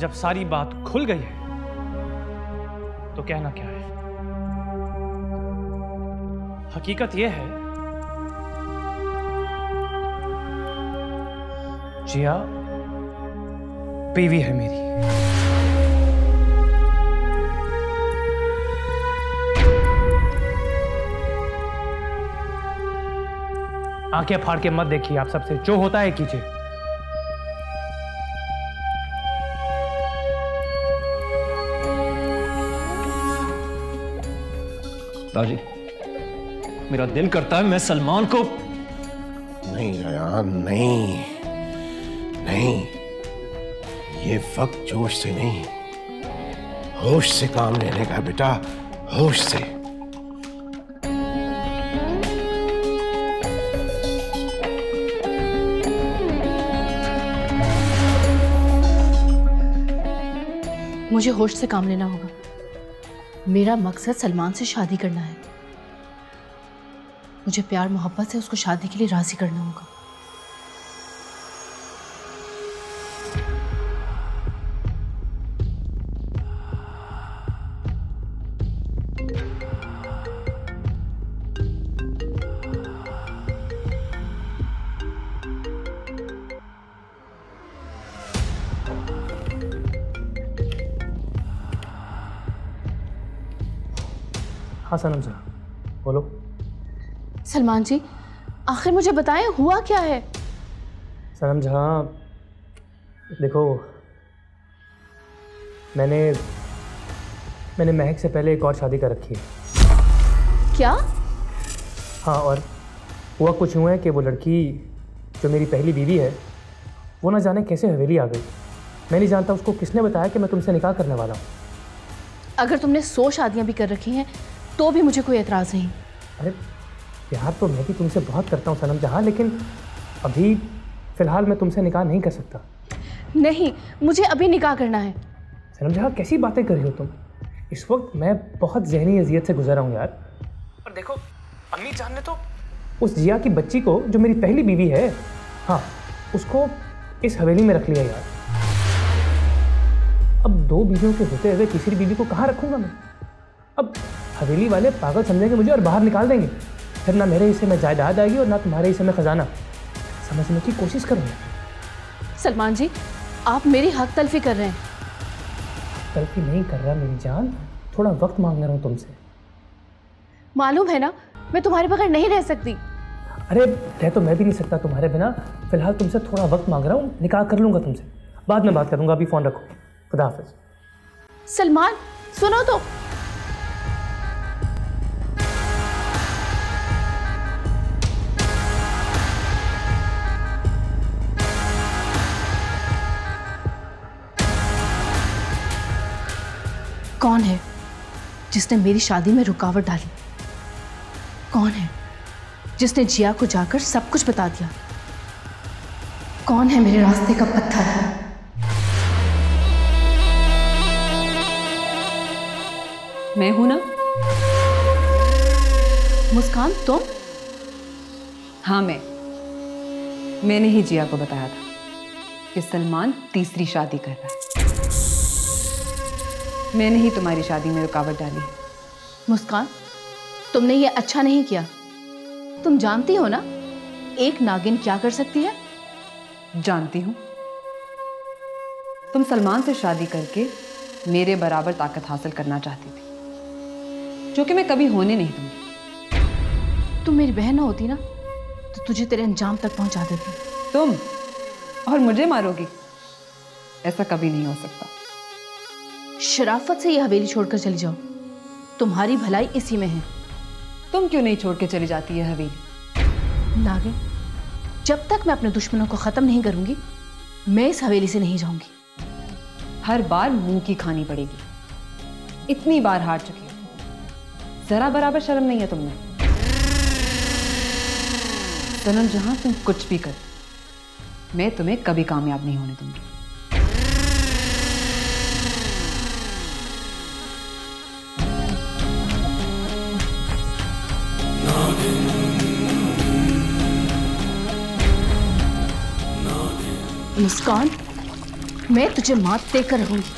जब सारी बात खुल गई है तो कहना क्या है। हकीकत यह है, जिया बीवी है मेरी। आंखें फाड़ के मत देखिए, आप सबसे जो होता है कीजिए। राजी, मेरा दिल करता है मैं सलमान को। नहीं रयान, नहीं नहीं, ये वक्त जोश से नहीं, होश से काम लेने का बेटा, होश से। मुझे होश से काम लेना होगा। मेरा मकसद सलमान से शादी करना है। मुझे प्यार मोहब्बत से उसको शादी के लिए राजी करना होगा। हाँ सनम साहब, बोलो। सलमान जी, आखिर मुझे बताएं हुआ क्या है। सनम जहाँ, देखो मैंने महक से पहले एक और शादी कर रखी है। क्या? हाँ, और हुआ कुछ यूँ है कि वो लड़की जो मेरी पहली बीवी है वो ना जाने कैसे हवेली आ गई। मैं नहीं जानता उसको किसने बताया कि मैं तुमसे निकाह करने वाला हूँ। अगर तुमने 100 शादियां भी कर रखी हैं तो भी मुझे कोई एतराज़ नहीं। अरे प्यार तो मैं भी तुमसे बहुत करता हूँ सनम जहाँ, लेकिन अभी फ़िलहाल मैं तुमसे निकाह नहीं कर सकता। नहीं, मुझे अभी निकाह करना है। सनम जहाँ, कैसी बातें कर रही हो तुम? इस वक्त मैं बहुत ज़हनी अजियत से गुजरा हूँ यार। और देखो, अम्मी जान ने तो उस जिया की बच्ची को जो मेरी पहली बीवी है, हाँ, उसको इस हवेली में रख लिया यार। अब 2 बीवियों के होते हुए तीसरी बीवी को कहाँ रखूँगा मैं? अब हवेली वाले पागल समझेंगे मुझे और बाहर निकाल देंगे। फिर ना मेरे हिस्से में जायदाद आएगी और ना तुम्हारे हिस्से में खजाना। समझने की कोशिश करूँगा। सलमान जी, आप मेरी हक तलफी कर रहे हैं। तलफी नहीं कर रहा मेरी जान, थोड़ा वक्त मांग रहा हूँ तुमसे। मालूम है ना, मैं तुम्हारे बगैर नहीं रह सकती। अरे रह तो मैं भी नहीं सकता तुम्हारे बिना। फिलहाल तुमसे थोड़ा वक्त मांग रहा हूँ, निकाह कर लूँगा तुमसे, बाद में बात करूँगा। अभी फ़ोन रखो, खुदा हाफिज़। सलमान सुनो तो। कौन है जिसने मेरी शादी में रुकावट डाली? कौन है जिसने जिया को जाकर सब कुछ बता दिया? कौन है मेरे रास्ते का पत्थर? मैं हूं ना। मुस्कान, तुम? हाँ, मैंने ही जिया को बताया था कि सलमान तीसरी शादी कर रहा है। मैंने ही तुम्हारी शादी में रुकावट डाली। मुस्कान, तुमने ये अच्छा नहीं किया। तुम जानती हो ना एक नागिन क्या कर सकती है? जानती हूं। तुम सलमान से शादी करके मेरे बराबर ताकत हासिल करना चाहती थी, जो कि मैं कभी होने नहीं दूंगी। तुम मेरी बहन ना होती ना तो तुझे तेरे अंजाम तक पहुंचा देती। तुम और मुझे मारोगी? ऐसा कभी नहीं हो सकता। शराफत से यह हवेली छोड़कर चली जाओ, तुम्हारी भलाई इसी में है। तुम क्यों नहीं छोड़ के चली जाती है हवेली? नागिन, जब तक मैं अपने दुश्मनों को खत्म नहीं करूंगी मैं इस हवेली से नहीं जाऊंगी। हर बार मुंह की खानी पड़ेगी। इतनी बार हार चुकी हो, जरा बराबर शर्म नहीं है तुमने? सनम जहां, तुम कुछ भी कर, मैं तुम्हें कभी कामयाब नहीं होने दूंगी। मुस्कान, मैं तुझे मात देकर रहूंगी।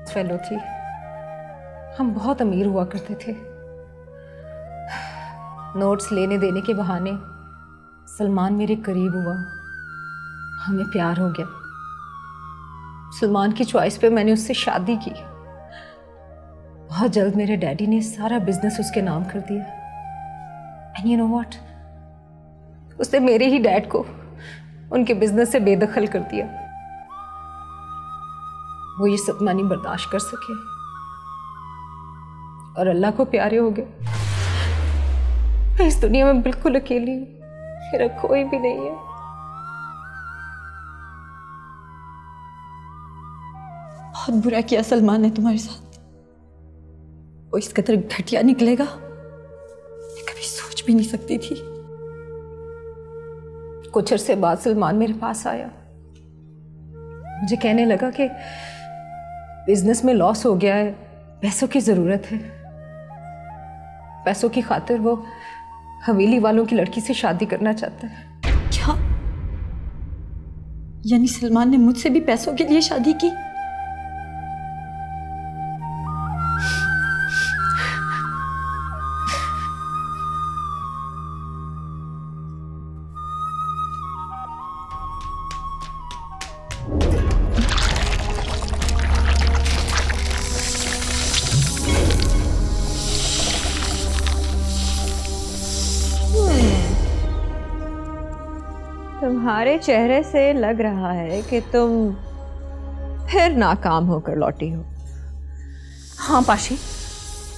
फेलो थी, हम बहुत अमीर हुआ करते थे। नोट्स लेने देने के बहाने सलमान मेरे करीब हुआ, हमें प्यार हो गया। सलमान की चॉइस पे मैंने उससे शादी की। बहुत जल्द मेरे डैडी ने सारा बिजनेस उसके नाम कर दिया। एंड यू नो व्हाट, उसने मेरे ही डैड को उनके बिजनेस से बेदखल कर दिया। वो ये सदमा नहीं बर्दाश्त कर सके और अल्लाह को प्यारे हो गए। मैं इस दुनिया में बिल्कुल अकेली हूं, मेरा कोई भी नहीं है। बहुत बुरा किया सलमान ने तुम्हारे साथ। वो इस कदर घटिया निकलेगा मैं कभी सोच भी नहीं सकती थी। कुछ अरसे बाद सलमान मेरे पास आया, मुझे कहने लगा कि बिजनेस में लॉस हो गया है, पैसों की जरूरत है। पैसों की खातिर वो हवेली वालों की लड़की से शादी करना चाहता है। क्या? यानी सलमान ने मुझसे भी पैसों के लिए शादी की? तुम्हारे चेहरे से लग रहा है कि तुम फिर नाकाम होकर लौटी हो। हाँ पाशी,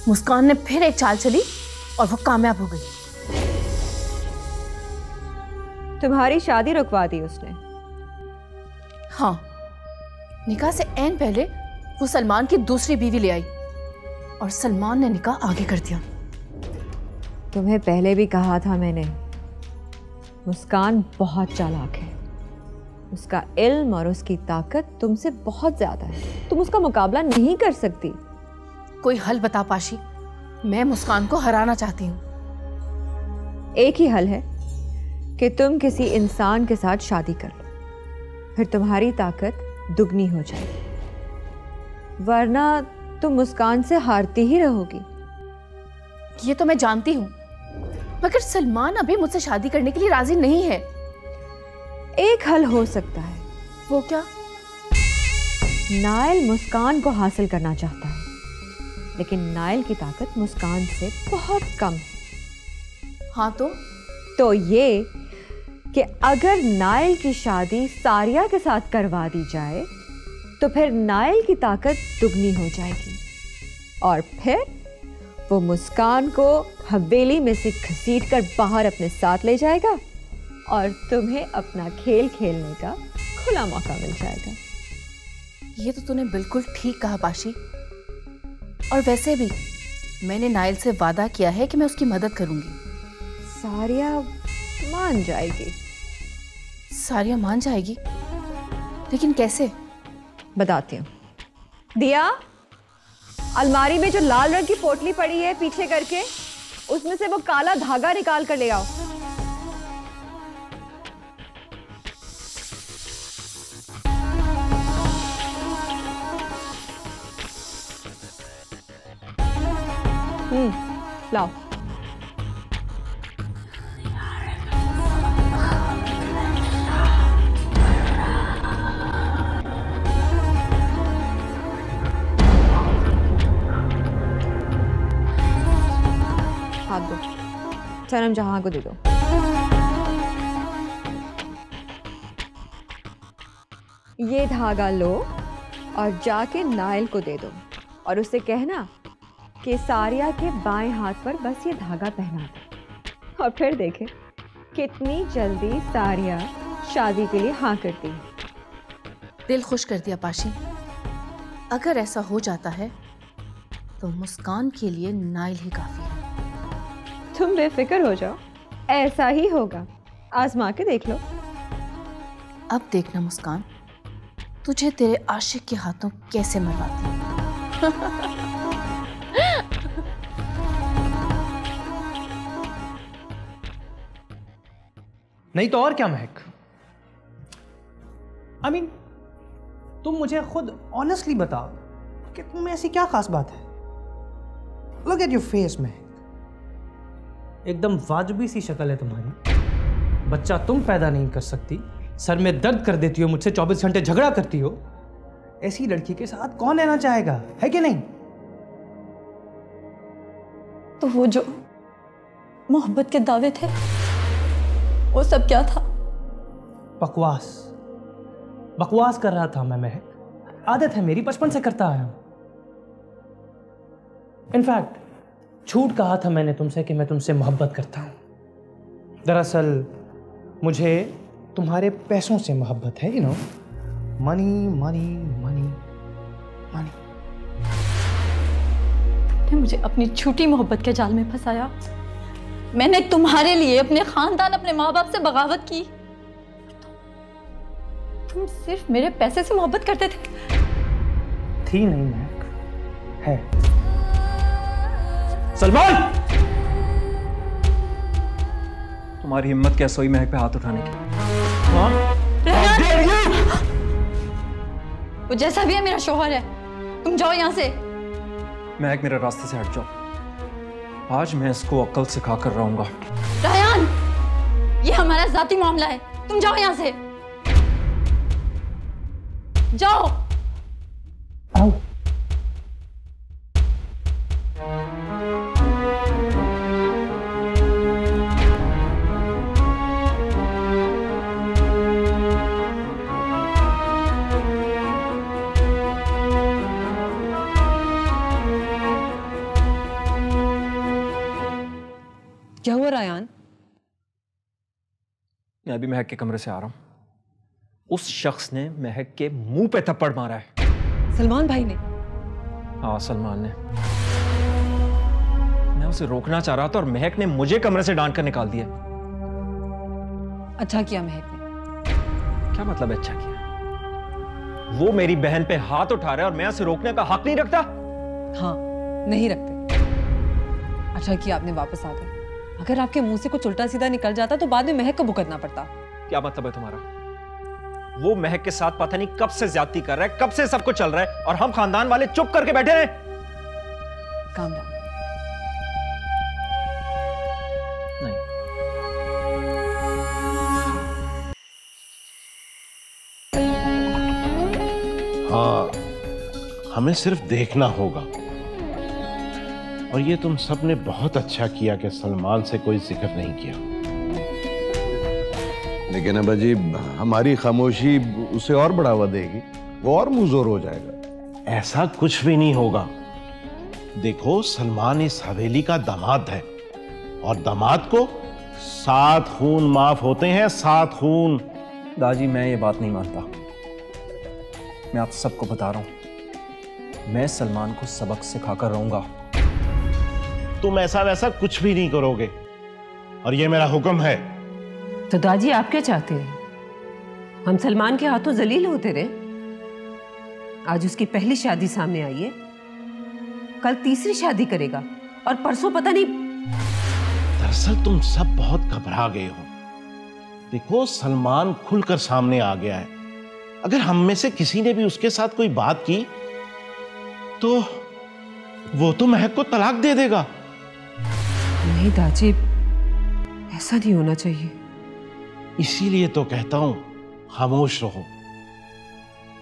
मुस्कान ने फिर एक चाल चली और वो कामयाब हो गई। तुम्हारी शादी रुकवा दी उसने। हाँ, निकाह से ऐन पहले वो सलमान की दूसरी बीवी ले आई और सलमान ने निकाह आगे कर दिया। तुम्हें पहले भी कहा था मैंने, मुस्कान बहुत चालाक है। उसका इल्म और उसकी ताकत तुमसे बहुत ज्यादा है। तुम उसका मुकाबला नहीं कर सकती। कोई हल बता पाशी, मैं मुस्कान को हराना चाहती हूँ। एक ही हल है कि तुम किसी इंसान के साथ शादी कर लो, फिर तुम्हारी ताकत दुगनी हो जाएगी। वरना तुम मुस्कान से हारती ही रहोगी। ये तो मैं जानती हूँ, मगर सलमान अभी मुझसे शादी करने के लिए राजी नहीं है। एक हल हो सकता है। वो क्या? नाइल मुस्कान को हासिल करना चाहता है, लेकिन नाइल की ताकत मुस्कान से बहुत कम है। हाँ तो ये कि अगर नाइल की शादी सारिया के साथ करवा दी जाए तो फिर नाइल की ताकत दुगनी हो जाएगी और फिर वो मुस्कान को हवेली में से घसीट कर बाहर अपने साथ ले जाएगा और तुम्हें अपना खेल खेलने का खुला मौका मिल जाएगा। ये तो तूने बिल्कुल ठीक कहा पाशी। और वैसे भी मैंने नाइल से वादा किया है कि मैं उसकी मदद करूंगी। सारिया मान जाएगी। सारिया मान जाएगी? लेकिन कैसे? बताती हूँ। दिया, अलमारी में जो लाल रंग की पोटली पड़ी है पीछे करके, उसमें से वो काला धागा निकाल कर ले आओ। लाओ। हाथ दो, सनम जहां को दे दो। ये धागा लो और जाके नाइल को दे दो और उससे कहना कि सारिया के बाएं हाथ पर बस ये धागा पहना दो और फिर देखें कितनी जल्दी सारिया शादी के लिए हाँ करती है। दिल खुश कर दिया पाशी। अगर ऐसा हो जाता है तो मुस्कान के लिए नाइल ही काफी है। तुम बेफिक्र हो जाओ, ऐसा ही होगा। आजमा के देख लो। अब देखना मुस्कान, तुझे तेरे आशिक के हाथों कैसे मरवाती है। नहीं तो और क्या महक? I mean, तुम मुझे खुद ऑनेस्टली बताओ कि तुम में ऐसी क्या खास बात है? Look at your face, महक। एकदम वाजिबी सी शक्ल है तुम्हारी। बच्चा तुम पैदा नहीं कर सकती, सर में दर्द कर देती हो, मुझसे 24 घंटे झगड़ा करती हो। ऐसी लड़की के साथ कौन रहना चाहेगा, है कि नहीं? तो वो जो मोहब्बत के दावे थे, वो सब क्या था? बकवास कर रहा था मैं महक। आदत है मेरी, बचपन से करता आया हूं। इनफैक्ट झूठ कहा था मैंने तुमसे कि मैं तुमसे मोहब्बत करता हूं। दरअसल मुझे तुम्हारे पैसों से मोहब्बत है, you know, money money money money. तुमने मुझे अपनी झूठी मोहब्बत के जाल में फंसाया। मैंने तुम्हारे लिए अपने खानदान, अपने माँ बाप से बगावत की। तुम सिर्फ मेरे पैसे से मोहब्बत करते थे। थी नहीं महक, है। सलमान! तुम्हारी हिम्मत कैसे हुई महक पे हाथ उठाने की? वो जैसा भी है मेरा शोहर है। तुम जाओ यहाँ से। महक, मेरे रास्ते से हट जाओ। आज मैं इसको अक्ल सिखा कर रहूंगा। रायान, ये हमारा जाती मामला है। तुम जाओ यहाँ से, जाओ। आओ। क्या हुआ रायान? मैं अभी महक के कमरे से आ रहा हूं। उस शख्स ने महक के मुंह पे थप्पड़ मारा है। सलमान भाई ने? हाँ, सलमान ने। मैं उसे रोकना चाह रहा था और महक ने मुझे कमरे से डांट कर निकाल दिया। अच्छा किया महक ने। क्या मतलब अच्छा किया? वो मेरी बहन पे हाथ उठा रहा है और मैं उसे रोकने का हक नहीं रखता? हाँ, नहीं रखते। अच्छा किया आपने वापस आ गए। अगर आपके मुंह से कुछ उल्टा सीधा निकल जाता तो बाद में महक को भुगतना पड़ता। क्या मतलब है तुम्हारा? वो महक के साथ पता नहीं कब से ज्यादती कर रहा है, कब से सब कुछ चल रहा है और हम खानदान वाले चुप करके बैठे रहे। Calm down. नहीं, हाँ, हमें सिर्फ देखना होगा। और ये तुम सब ने बहुत अच्छा किया कि सलमान से कोई जिक्र नहीं किया। लेकिन अब्बाजी, हमारी खामोशी उसे और बढ़ावा देगी, वो और मुंहजोर हो जाएगा। ऐसा कुछ भी नहीं होगा। देखो, सलमान इस हवेली का दामाद है और दामाद को 7 खून माफ होते हैं, 7 खून। दादी, मैं ये बात नहीं मानता। मैं आप सबको बता रहा हूं, मैं सलमान को सबक सिखाकर रहूंगा। तुम ऐसा वैसा कुछ भी नहीं करोगे और ये मेरा हुक्म है। तो दादी, आप क्या चाहते हैं? हम सलमान के हाथों जलील होते रहे? आज उसकी पहली शादी सामने आई है, कल तीसरी शादी करेगा और परसों पता नहीं। दरअसल तुम सब बहुत घबरा गए हो। देखो, सलमान खुलकर सामने आ गया है। अगर हम में से किसी ने भी उसके साथ कोई बात की तो वो तो महक को तलाक दे देगा। नहीं दादी, ऐसा नहीं होना चाहिए। इसीलिए तो कहता हूं, खामोश रहो।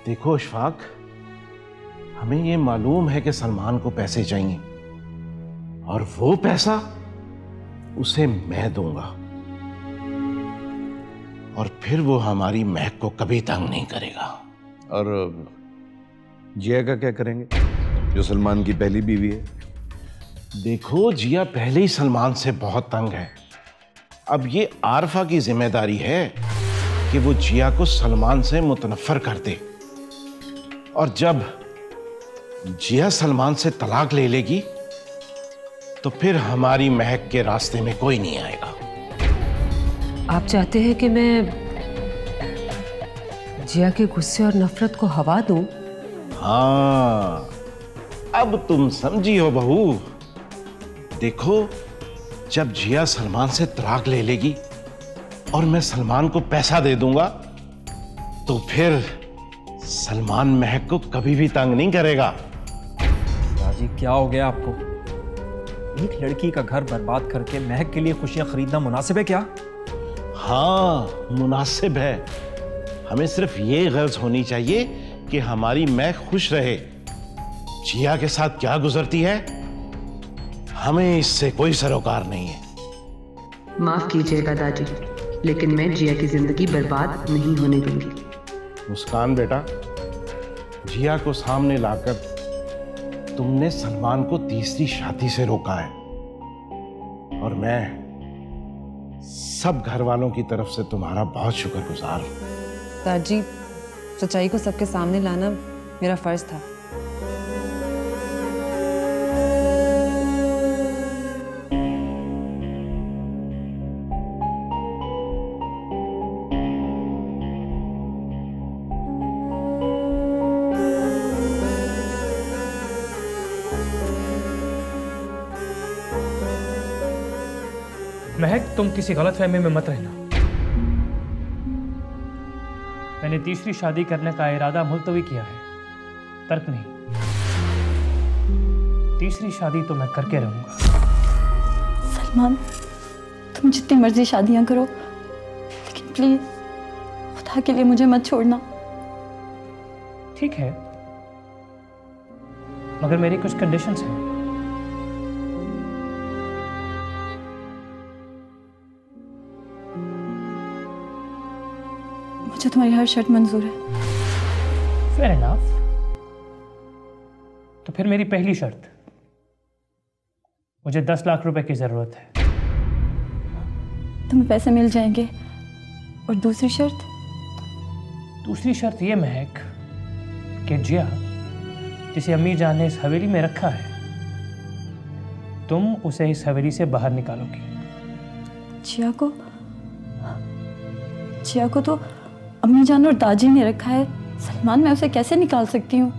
देखो इशफाक, हमें ये मालूम है कि सलमान को पैसे चाहिए और वो पैसा उसे मैं दूंगा और फिर वो हमारी महक को कभी तंग नहीं करेगा। और जिया का क्या करेंगे, जो सलमान की पहली बीवी है? देखो, जिया पहले ही सलमान से बहुत तंग है। अब ये आरफा की जिम्मेदारी है कि वो जिया को सलमान से मुतनफ्फर कर दे। और जब जिया सलमान से तलाक ले लेगी तो फिर हमारी महक के रास्ते में कोई नहीं आएगा। आप चाहते हैं कि मैं जिया के गुस्से और नफरत को हवा दूं? हाँ, अब तुम समझी हो बहू। देखो, जब जिया सलमान से तलाक ले लेगी और मैं सलमान को पैसा दे दूंगा तो फिर सलमान महक को कभी भी तंग नहीं करेगा। दादी क्या हो गया आपको? एक लड़की का घर बर्बाद करके महक के लिए खुशियां खरीदना मुनासिब है क्या? हाँ, मुनासिब है। हमें सिर्फ ये गर्ज होनी चाहिए कि हमारी महक खुश रहे। जिया के साथ क्या गुजरती है हमें इससे कोई सरोकार नहीं है। माफ कीजिएगा दादी, लेकिन मैं जिया की जिंदगी बर्बाद नहीं होने दूंगी। मुस्कान बेटा, जिया को सामने लाकर तुमने सलमान को तीसरी शादी से रोका है और मैं सब घर वालों की तरफ से तुम्हारा बहुत शुक्रगुजार हूं। दादी, सच्चाई को सबके सामने लाना मेरा फर्ज था। महक, तुम किसी गलतफहमी में मत रहना। मैंने तीसरी शादी करने का इरादा मुलतवी किया है, तर्क नहीं। तीसरी शादी तो मैं करके रहूंगा। सलमान, तुम जितनी मर्जी शादियां करो, लेकिन प्लीज खुदा के लिए मुझे मत छोड़ना। ठीक है, मगर मेरी कुछ कंडीशंस हैं। मुझे तुम्हारी हर शर्त मंजूर है। Fair enough. तो फिर मेरी पहली शर्त, मुझे 10 लाख रुपए की जरूरत है। तुम्हें पैसे मिल जाएंगे। और दूसरी शर्त? दूसरी शर्त ये महक कि जिया, जिसे अम्मी जान ने इस हवेली में रखा है, तुम उसे इस हवेली से बाहर निकालोगी। जिया को तो अम्मी जान और दादी ने रखा है। सलमान, मैं उसे कैसे निकाल सकती हूँ?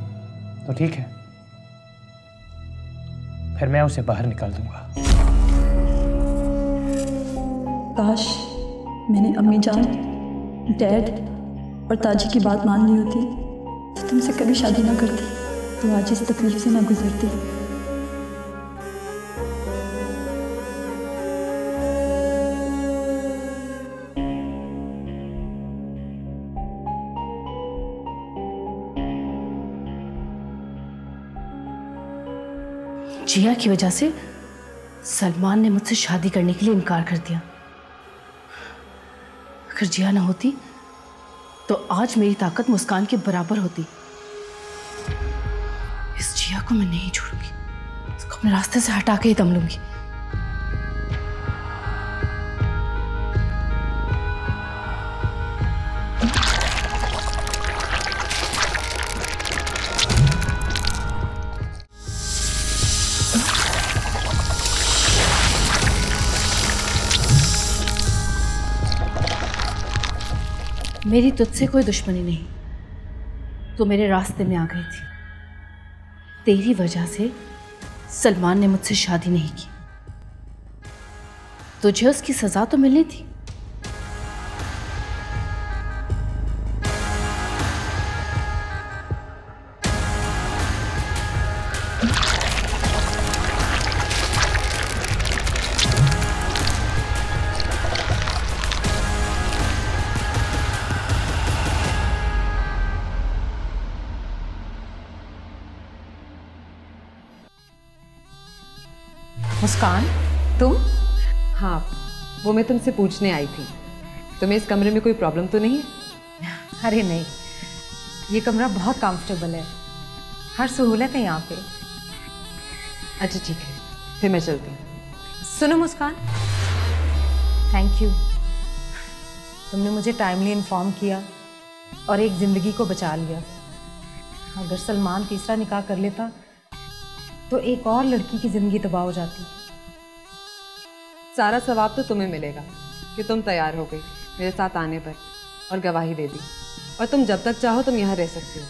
तो ठीक है, फिर मैं उसे बाहर निकाल दूंगा। काश मैंने अम्मी जान, डैड और ताजी की बात मान ली होती तो तुमसे कभी शादी ना करती, तो आज इस तकलीफ से ना गुजरती। जिया की वजह से सलमान ने मुझसे शादी करने के लिए इनकार कर दिया। अगर जिया ना होती तो आज मेरी ताकत मुस्कान के बराबर होती। इस जिया को मैं नहीं छोड़ूंगी, इसको अपने रास्ते से हटा के ही दम लूंगी। मेरी तुझसे कोई दुश्मनी नहीं, तो मेरे रास्ते में आ गई थी। तेरी वजह से सलमान ने मुझसे शादी नहीं की, तुझे उसकी सजा तो मिलनी थी। मुस्कान, तुम? हाँ, वो मैं तुमसे पूछने आई थी, तुम्हें इस कमरे में कोई प्रॉब्लम तो नहीं है? अरे नहीं, ये कमरा बहुत कंफर्टेबल है, हर सहूलत है यहाँ पे। अच्छा ठीक है, फिर मैं चलती हूँ। सुनो मुस्कान, थैंक यू, तुमने मुझे टाइमली इन्फॉर्म किया और एक ज़िंदगी को बचा लिया। अगर सलमान तीसरा निकाह कर लेता तो एक और लड़की की ज़िंदगी तबाह हो जाती। सारा सवाब तो तुम्हें मिलेगा कि तुम तैयार हो गई मेरे साथ आने पर और गवाही दे दी, और तुम जब तक चाहो तुम यहाँ रह सकती हो,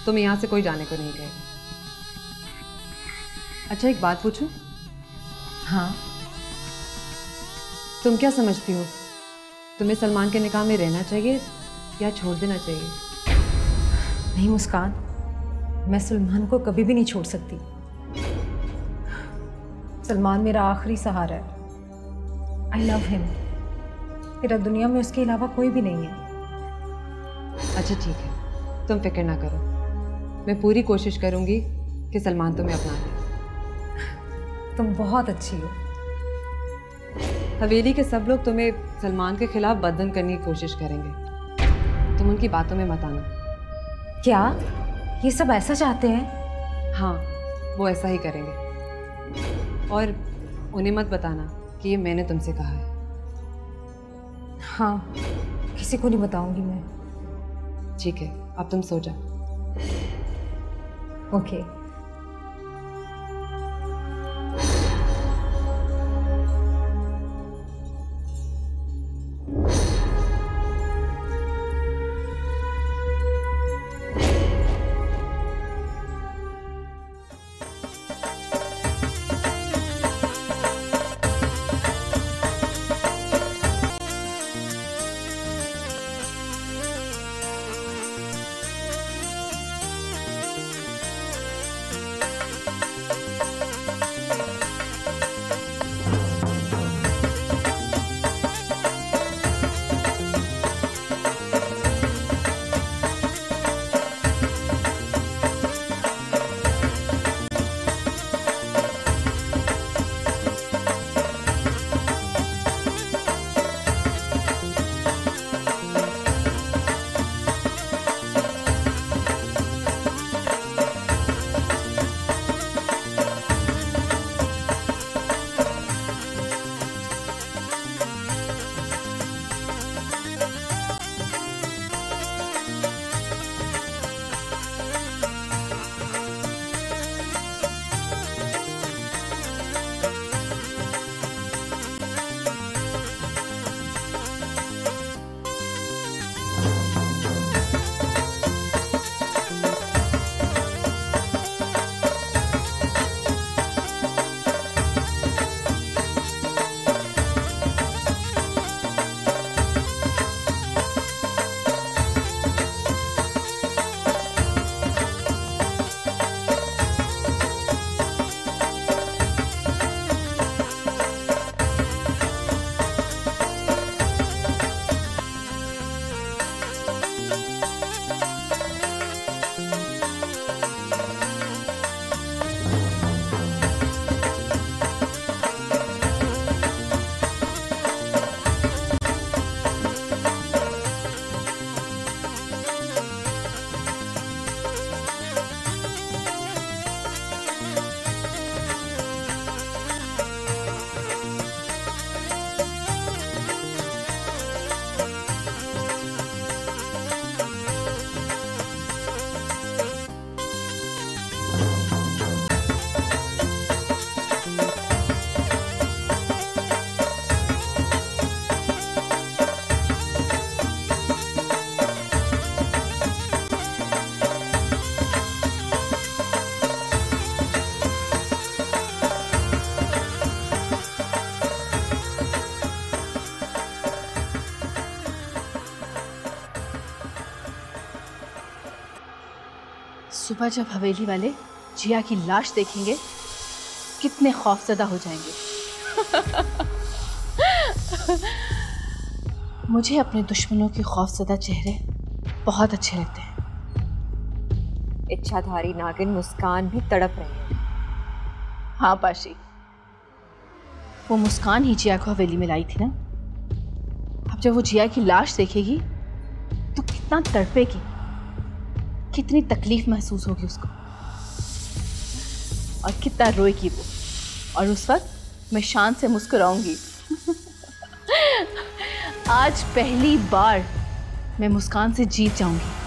तुम्हें यहाँ से कोई जाने को नहीं कहेगा। अच्छा एक बात पूछूं? हाँ। तुम क्या समझती हो, तुम्हें सलमान के निकाह में रहना चाहिए या छोड़ देना चाहिए? नहीं मुस्कान, मैं सलमान को कभी भी नहीं छोड़ सकती। सलमान मेरा आखिरी सहारा है। I love him. मेरा दुनिया में उसके अलावा कोई भी नहीं है। अच्छा ठीक है, तुम फिक्र ना करो, मैं पूरी कोशिश करूंगी कि सलमान तुम्हें अपना ले। तुम बहुत अच्छी हो। हवेली के सब लोग तुम्हें सलमान के खिलाफ बदन करने की कोशिश करेंगे, तुम उनकी बातों में मत आना। क्या ये सब ऐसा चाहते हैं? हाँ, वो ऐसा ही करेंगे, और उन्हें मत बताना कि ये मैंने तुमसे कहा है। हाँ, किसी को नहीं बताऊंगी मैं। ठीक है, अब तुम सो जाओ। ओके। सुबह जब हवेली वाले जिया की लाश देखेंगे कितने खौफजदा हो जाएंगे। मुझे अपने दुश्मनों के खौफजदा चेहरे बहुत अच्छे लगते हैं। इच्छाधारी नागिन मुस्कान भी तड़प रही है। हाँ पाशी, वो मुस्कान ही जिया को हवेली में लाई थी ना। अब जब वो जिया की लाश देखेगी तो कितना तड़पेगी, कितनी तकलीफ महसूस होगी उसको, और कितना रोएगी वो। और उस वक्त मैं शान से मुस्कुराऊंगी। आज पहली बार मैं मुस्कान से जीत जाऊंगी।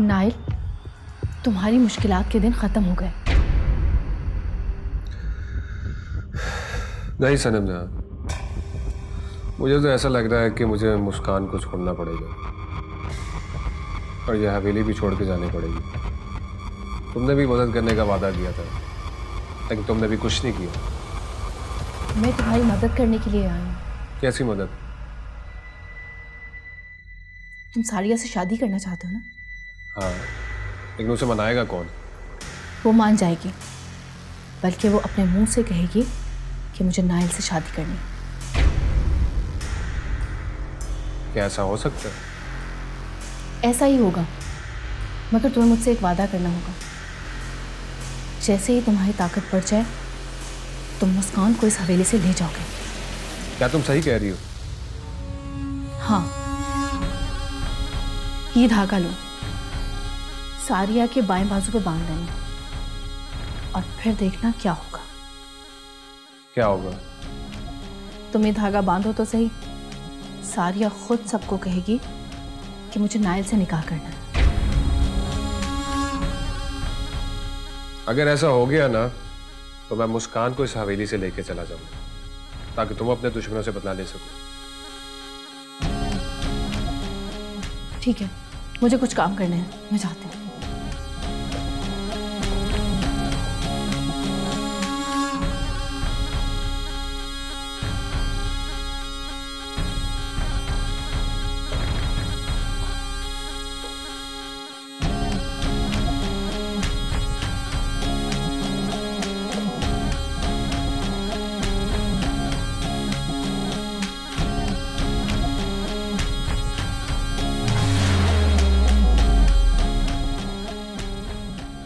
नाइल, तुम्हारी मुश्किलात के दिन खत्म हो गए। नहीं सनम जहां, मुझे तो ऐसा लग रहा है कि मुझे मुस्कान को छोड़ना पड़ेगा और यह हवेली भी छोड़ के जानी पड़ेगी। तुमने भी मदद करने का वादा किया था, लेकिन तुमने भी कुछ नहीं किया। मैं तुम्हारी मदद करने के लिए आई हूँ। कैसी मदद? तुम सारिया से शादी करना चाहते हो ना? हाँ, लेकिन उसे मनाएगा कौन? वो मान जाएगी, बल्कि वो अपने मुंह से कहेगी कि मुझे नाइल से शादी करनी है। क्या ऐसा हो सकता है? ऐसा ही होगा, मगर तुम्हें मुझसे एक वादा करना होगा। जैसे ही तुम्हारी ताकत बढ़ जाए, तुम मुस्कान को इस हवेली से ले जाओगे। क्या तुम सही कह रही हो? हाँ, ये धागा लो, सारिया के बाएं बाजू पे बांध देना, और फिर देखना क्या होगा। क्या होगा? तुम ये धागा बांधो तो सही, सारिया खुद सबको कहेगी कि मुझे नाइल से निकाह करना है। अगर ऐसा हो गया ना, तो मैं मुस्कान को इस हवेली से लेके चला जाऊंगा, ताकि तुम अपने दुश्मनों से बदला ले सको। ठीक है, मुझे कुछ काम करने हैं, मैं जाती हूँ।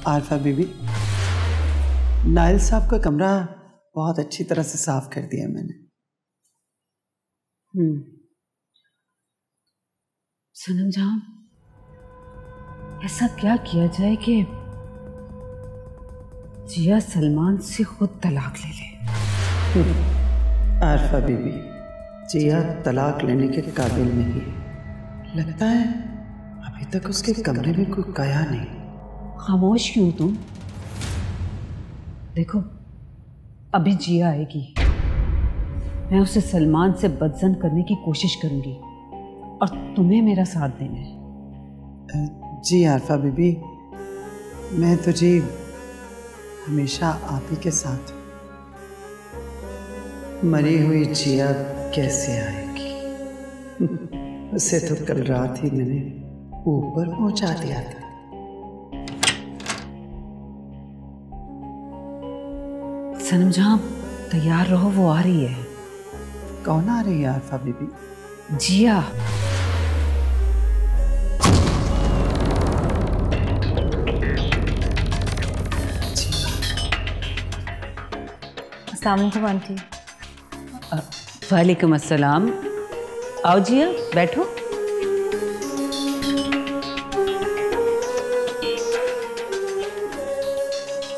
आरफा बीबी, नाइल साहब का कमरा बहुत अच्छी तरह से साफ कर दिया मैंने। सनम जहां, ऐसा क्या किया जाए कि जिया सलमान से खुद तलाक ले ले? आरफा बीबी, जिया तलाक लेने के काबिल नहीं है। लगता है अभी तक उसके कमरे में कोई गया नहीं। खामोश क्यों तुम? देखो, अभी जिया आएगी, मैं उसे सलमान से बदजन करने की कोशिश करूंगी और तुम्हें मेरा साथ देना है। जी आरफा बीबी, मैं तो जी हमेशा आप ही के साथ। मरी हुई जिया कैसे आएगी? उसे तो कल रात ही मैंने ऊपर पहुंचा दिया था। सनम जहां, तैयार रहो, वो आ रही है। कौन आ रही है आरफा बीबी? जिया। अस्सलाम वालेकुम आंटी। वालेकुम अस्सलाम। आओ जिया, बैठो।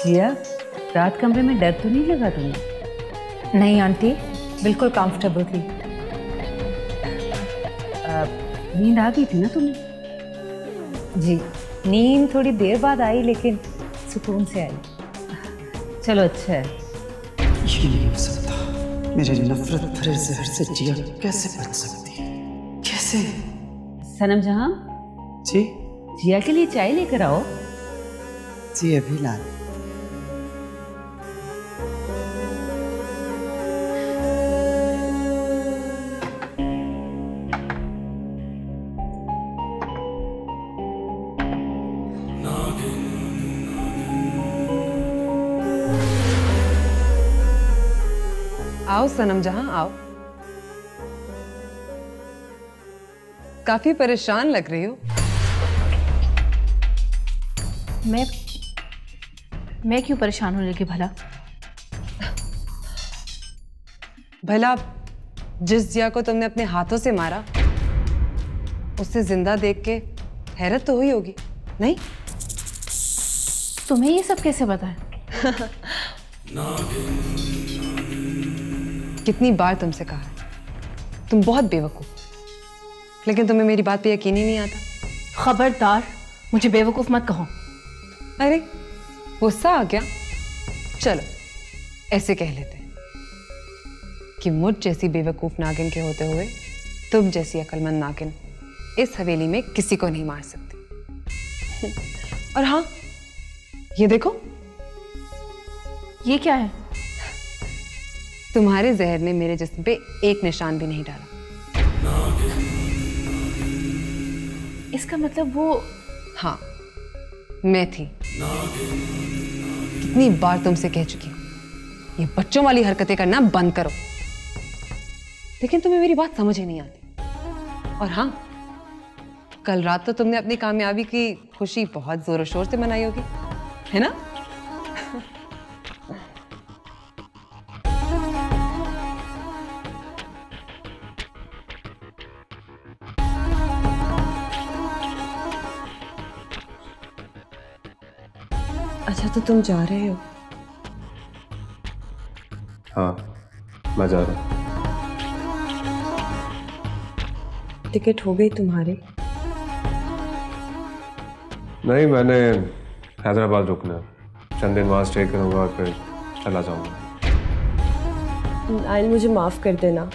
जिया, रात कमरे में डर तो नहीं लगा तुम्हें? नहीं आंटी, बिल्कुल कंफर्टेबल थी। नींद आ गई थी ना तुम्हें? जी, नींद थोड़ी देर बाद आई, लेकिन सुकून से आई। चलो अच्छा है। ये नहीं हो सकता, मेरे नफरत भरे जहर से जिया कैसे बच सकती है? कैसे? सनम जहां जी, जिया के लिए चाय लेकर आओ। जी अभी ला। आओ सनम जहां, आओ। काफी परेशान लग रही हो। मैं क्यों परेशान होने लगी भला? भला जिस जिया को तुमने अपने हाथों से मारा, उसे जिंदा देख के हैरत तो हुई होगी, नहीं? तुम्हें ये सब कैसे पता है? कितनी बार तुमसे कहा है, तुम बहुत बेवकूफ, लेकिन तुम्हें मेरी बात पे यकीन ही नहीं आता। खबरदार, मुझे बेवकूफ मत कहो। अरे गुस्सा आ गया? चलो ऐसे कह लेते हैं कि मुझ जैसी बेवकूफ नागिन के होते हुए तुम जैसी अक्लमंद नागिन इस हवेली में किसी को नहीं मार सकती। और हाँ, ये देखो, ये क्या है? तुम्हारे जहर ने मेरे जिस्म पे एक निशान भी नहीं डाला। इसका मतलब वो? हाँ, मैं थी। कितनी बार तुमसे कह चुकी हूँ ये बच्चों वाली हरकतें करना बंद करो, लेकिन तुम्हें मेरी बात समझ ही नहीं आती। और हाँ, कल रात तो तुमने अपनी कामयाबी की खुशी बहुत जोरों शोर से मनाई होगी, है ना? अच्छा, तो तुम जा रहे हो? हाँ, मैं जा रहा हूँ। टिकट हो गई तुम्हारी? नहीं, मैंने हैदराबाद रुकना है, चंद दिन वहाँ स्टे करूँगा और फिर चला जाऊँगा। नाइल, मुझे माफ़ कर देना।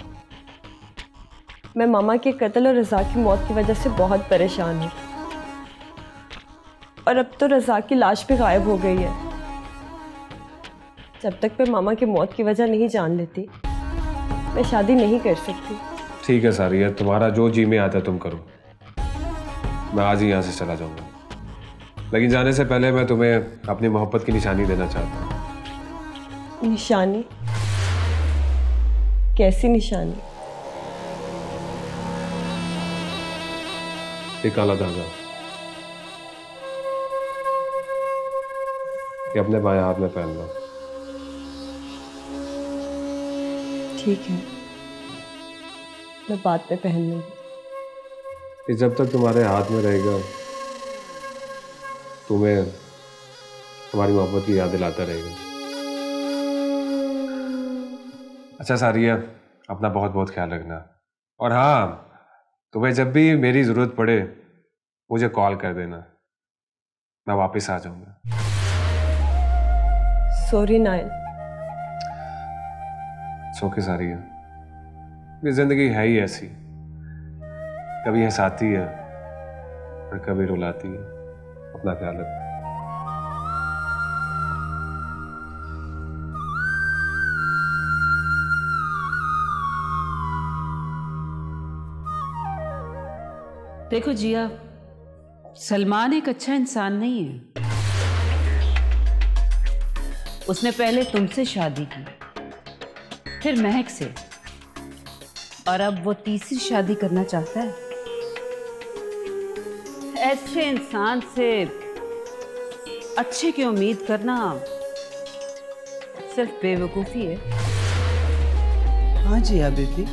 मैं मामा के कत्ल और रज़ा की मौत की वजह से बहुत परेशान हूँ, और अब तो रज़ा की लाश भी गायब हो गई है। जब तक मैं मामा की मौत की वजह नहीं जान लेती, मैं शादी नहीं कर सकती। ठीक है सारिया, तुम्हारा जो जी में आता है तुम करो। मैं आज ही यहाँ से चला जाऊँगा, लेकिन जाने से पहले मैं तुम्हें अपनी मोहब्बत की निशानी देना चाहता हूँ। निशानी? कैसी निशानी? एक काला धागा, ये अपने बाएं हाथ में पहन लो। ठीक है, मैं बाद में पहन लूंगी। ये जब तक तुम्हारे हाथ में रहेगा तुम्हें तुम्हारी मोहब्बत की याद दिलाता रहेगा। अच्छा सारिया, अपना बहुत बहुत ख्याल रखना। और हाँ, तुम्हें जब भी मेरी ज़रूरत पड़े मुझे कॉल कर देना, मैं वापस आ जाऊंगा। Sorry Nile. ओके सारिया, ये जिंदगी है ही ऐसी, कभी हंसाती है और कभी रुलाती है। अपना ख्याल रखना। देखो जिया, सलमान एक अच्छा इंसान नहीं है। उसने पहले तुमसे शादी की, फिर महक से, और अब वो तीसरी शादी करना चाहता है। ऐसे इंसान से अच्छे की उम्मीद करना सिर्फ बेवकूफ़ी है। हाँ जिया बेबी,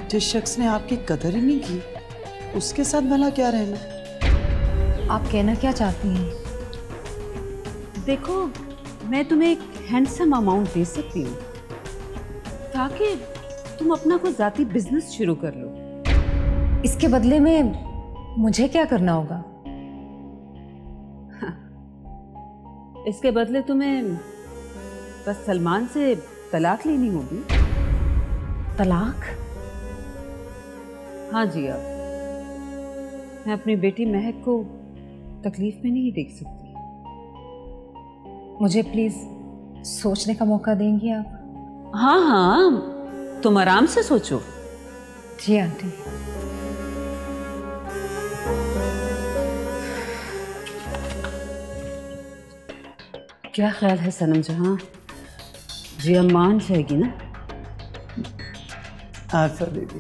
जिस शख्स ने आपकी कदर ही नहीं की उसके साथ भला क्या रहना। आप कहना क्या चाहती हैं? देखो, मैं तुम्हें एक हैंडसम अमाउंट दे सकती हूँ ताकि तुम अपना कोई जाती बिजनेस शुरू कर लो। इसके बदले में मुझे क्या करना होगा? इसके बदले तुम्हें बस सलमान से तलाक लेनी होगी। तलाक? हाँ जी, अब मैं अपनी बेटी महक को तकलीफ में नहीं देख सकती। मुझे प्लीज सोचने का मौका देंगी आप? हाँ हाँ, तुम आराम से सोचो। जी आंटी। क्या ख्याल है सनम जहां, जिया मान जाएगी ना? आरफा बेबी,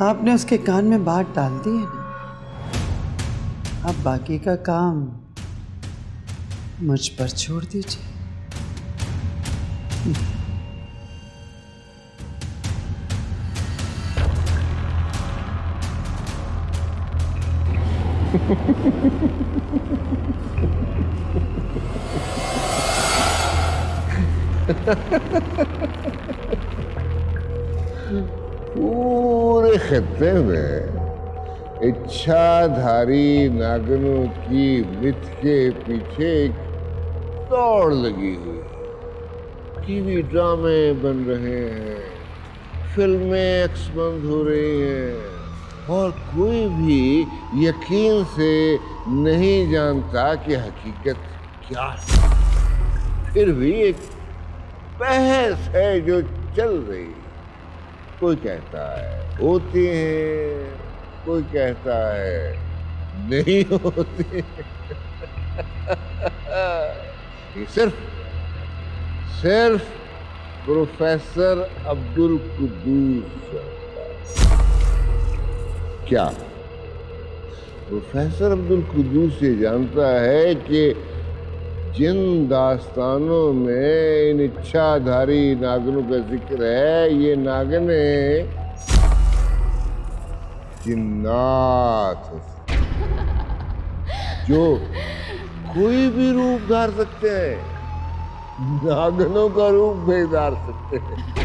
आपने उसके कान में बात डाल दी है ना, अब बाकी का काम मुझ पर छोड़ दीजिए। पूरे खत्ते में इच्छाधारी नागनों की मिथ के पीछे एक दौड़ लगी हुई। टीवी ड्रामे बन रहे हैं, फिल्में एक्सबंद हो रही हैं और कोई भी यकीन से नहीं जानता कि हकीकत क्या है। फिर भी एक बहस है जो चल रही। कोई कहता है होती हैं, कोई कहता है नहीं होती। ये सिर्फ प्रोफेसर अब्दुल कुद्दूस। क्या प्रोफेसर अब्दुल कुद्दूस ये जानता है कि जिन दास्तानों में इन इच्छाधारी नागनों का जिक्र है, ये नागने जिन्नात जो कोई भी रूप धार सकते हैं, नागनों का रूप भी धार सकते हैं।